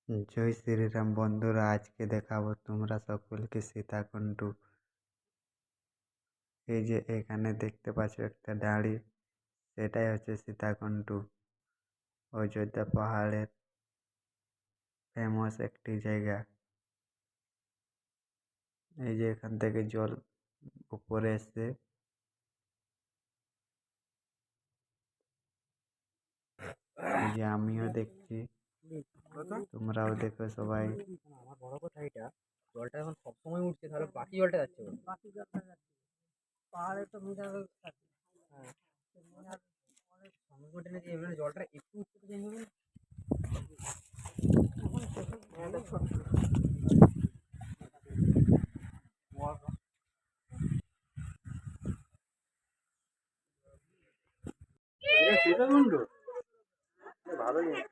জয় শ্রীরাম বন্ধুরা, আজকে দেখাবো তোমরা সকলকে সীতাকুণ্ড। এই যে এখানে দেখতে পাচ্ছ একটা দাড়ি, সেটাই হচ্ছে সীতাকুণ্ড, অযোধ্যা পাহাড়ের ফেমাস একটি জায়গা। এই যে এখান থেকে জল উপরে এসে এই যে আমিও দেখছি, তোমরাও দেখো সবাই। আমার বড় কথা এটা, জলটা এখন সবসময় উঠছে, তাহলে বাকি জলটা যাচ্ছে কোথায়? পাহাড়ে তো মিনারেল থাকে। হ্যাঁ, সমুদ্র টেনে দিয়ে এবারে জলটা একটু উঠতে তো যাই হবে। সীতাকুণ্ড ভালো জিনিস।